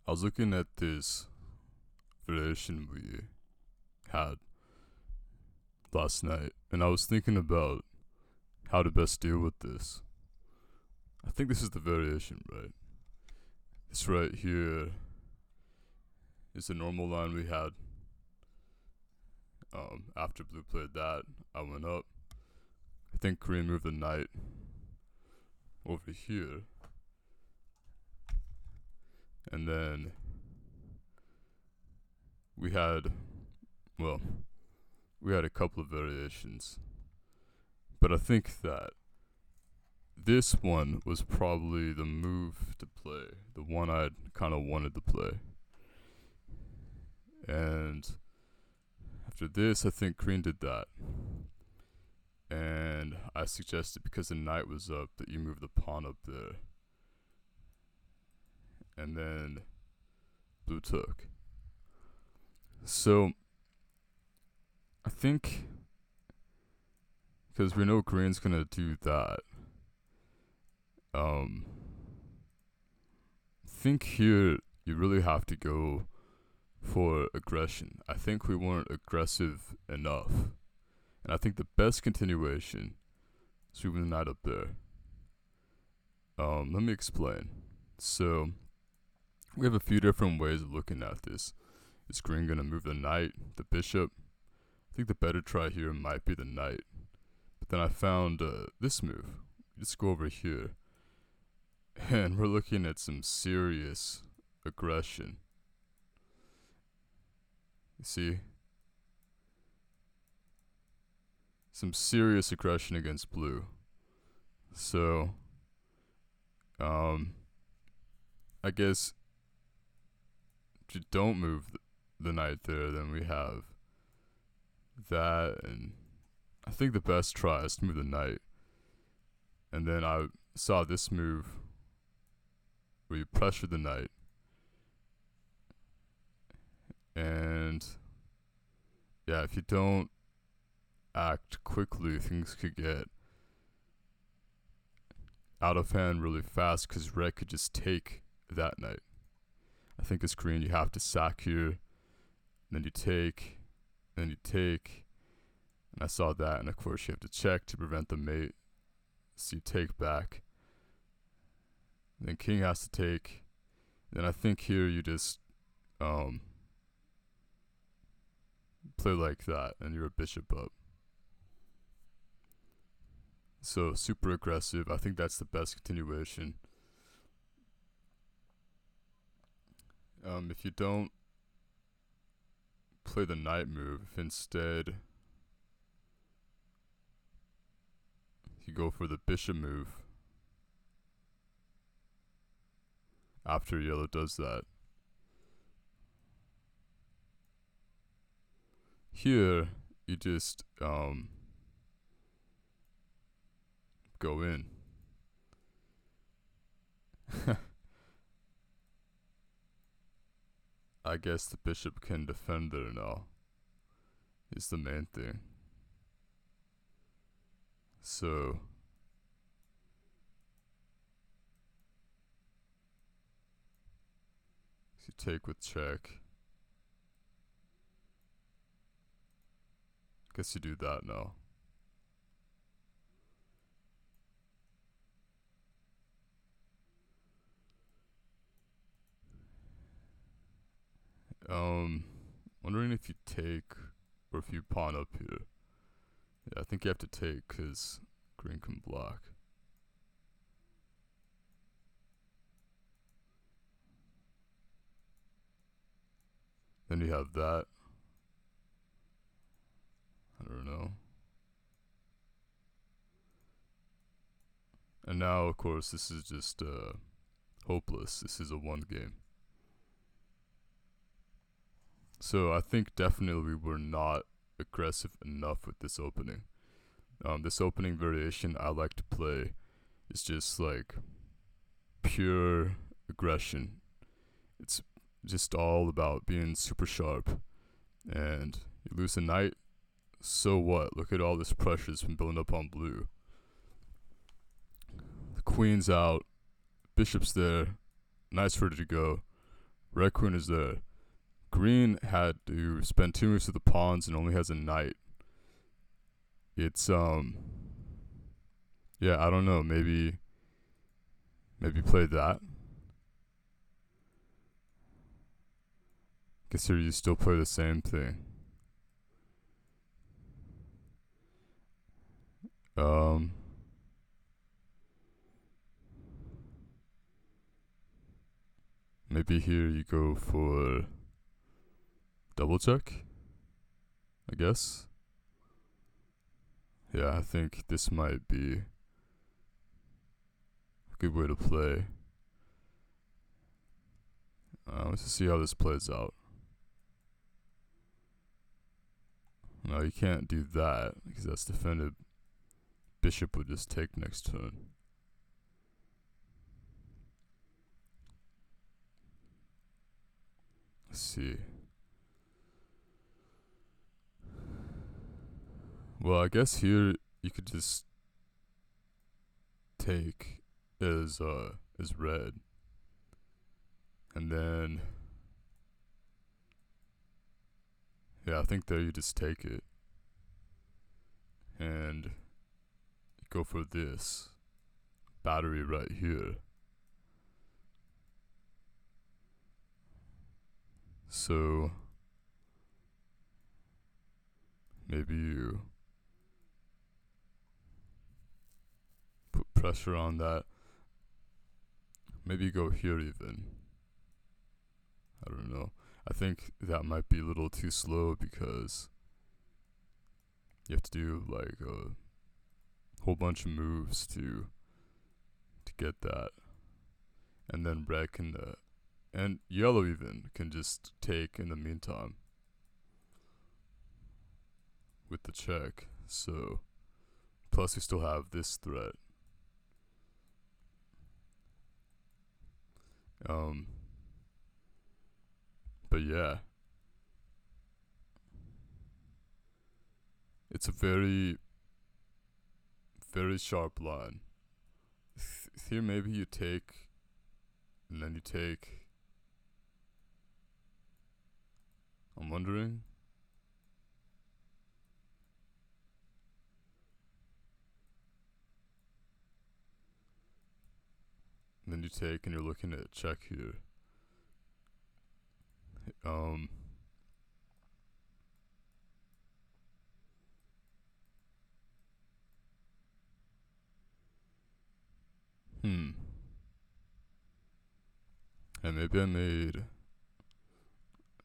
I was looking at this variation we had last night, and I was thinking about how to best deal with this. I think this is the variation, right? This right here is the normal line we had. After blue played that, I went up. I think green moved the knight over here. And then we had, well, we had a couple of variations. But I think that this one was probably the move to play, the one I kind of wanted to play. And after this, I think green did that. And I suggested, because the knight was up, that you move the pawn up there. And then blue took. So I think, because we know green's gonna do that, I think here you really have to go for aggression. I think we weren't aggressive enough. And I think the best continuation is moving the knight up there. Let me explain. So we have a few different ways of looking at this. Is green gonna move the knight, the bishop? I think the better try here might be the knight. But then I found this move. Just go over here. And we're looking at some serious aggression. You see? Some serious aggression against blue. So, I guess if you don't move the knight there, then we have that, and I think the best try is to move the knight. And then I saw this move where you pressure the knight, and yeah, if you don't act quickly, things could get out of hand really fast, because red could just take that knight. I think as green you have to sack here, then you take, then you take, and I saw that, and of course you have to check to prevent the mate, so you take back, then king has to take, then I think here you just play like that, and you're a bishop up. So super aggressive. I think that's the best continuation. If you don't play the knight move, if instead you go for the bishop move after yellow does that, here you just go in. I guess the bishop can defend there now, is the main thing. So you take with check. Guess you do that now. Wondering if you take or if you pawn up here. Yeah, I think you have to take because green can block. Then you have that. I don't know. And now, of course, this is just hopeless. This is a one game. So I think definitely we were not aggressive enough with this opening. This opening variation I like to play is just like pure aggression. It's just all about being super sharp. And you lose a knight, so what? Look at all this pressure that's been building up on blue. The queen's out, bishop's there, knight's ready to go. Red queen is there. Green had to spend 2 moves to the pawns and only has a knight. It's yeah, I don't know. Maybe play that. Guess here you still play the same thing. Um, maybe here you go for double check, I guess. Yeah, I think this might be a good way to play. Let's just see how this plays out. No, you can't do that because that's defended. Bishop would just take next turn. Let's see. Well, I guess here you could just take as red, and then yeah, I think there you just take it and go for this battery right here. So maybe you put pressure on that. Maybe you go here even. I don't know. I think that might be a little too slow because you have to do like a whole bunch of moves to get that. And then red can and yellow even can just take in the meantime with the check. So plus we still have this threat. But yeah, it's a very sharp line. Here maybe you take, and then you take. I'm wondering. And then you take, and you're looking at check here. And maybe I made.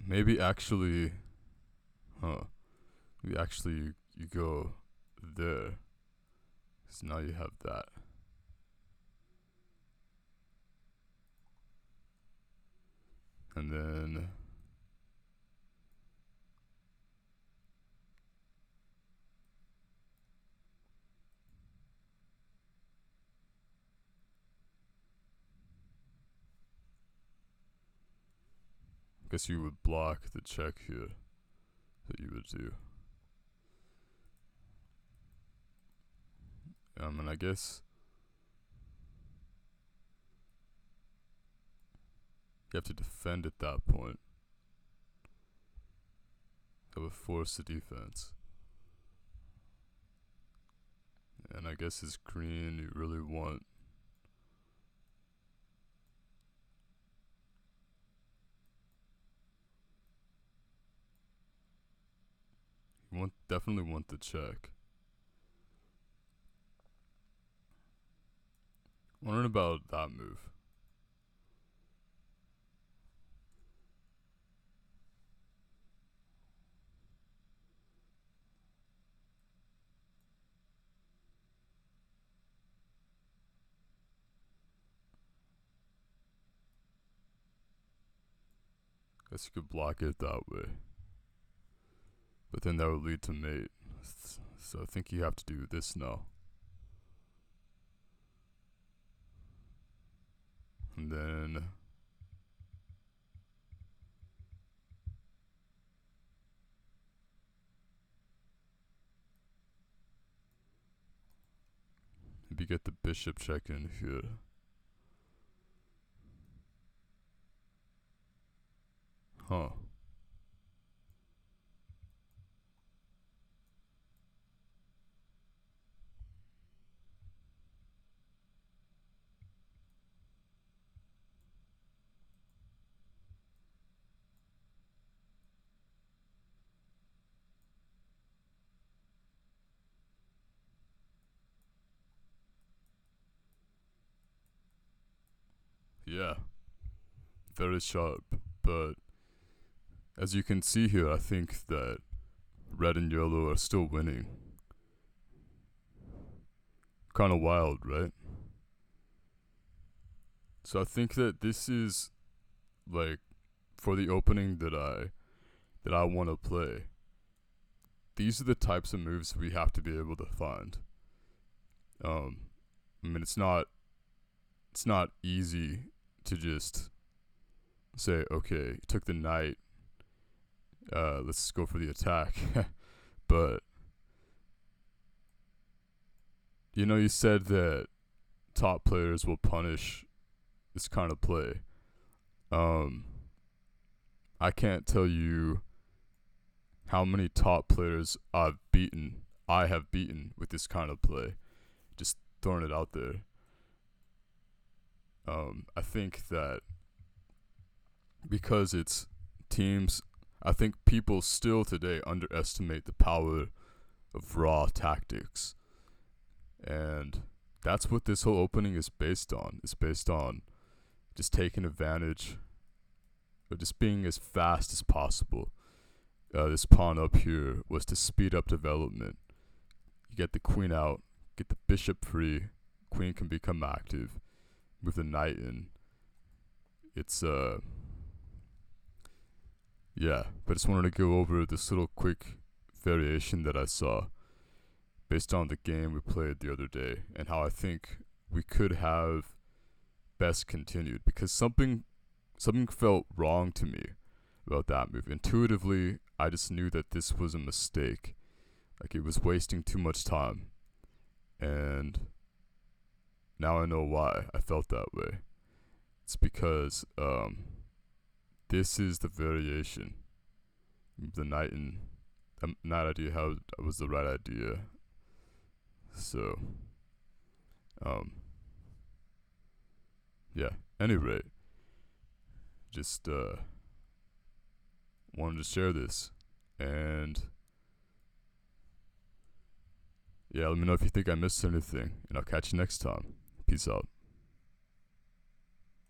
Maybe actually. Maybe actually you go there. So now you have that. And then. Guess you would block the check here that you would do. And I guess you have to defend at that point. That would force the defense. And I guess as green, you really want. You definitely want the check. Wondering about that move. Guess you could block it that way. But then that would lead to mate. So I think you have to do this now. And then maybe get the bishop check in here. Huh. Yeah. Very sharp. But as you can see here, I think that red and yellow are still winning. Kind of wild, right? So I think that this is like for the opening that I want to play. These are the types of moves we have to be able to find. Um, I mean, it's not easy to just say, okay, you took the knight, let's go for the attack. But you said that top players will punish this kind of play. Um, I can't tell you how many top players I have beaten with this kind of play. Just throwing it out there. I think that because it's teams, I think people still today underestimate the power of raw tactics. And that's what this whole opening is based on. It's based on just taking advantage of just being as fast as possible. This pawn up here was to speed up development. You get the queen out, get the bishop free, queen can become active, move the knight in. It's yeah, but I just wanted to go over this little quick variation that I saw based on the game we played the other day and how I think we could have best continued, because something felt wrong to me about that move. Intuitively, I just knew that this was a mistake. Like, it was wasting too much time. And now I know why I felt that way. It's because this is the variation. The knight in not idea how it was the right idea. So yeah. Anyway, just wanted to share this, and yeah, let me know if you think I missed anything, and I'll catch you next time. Peace out.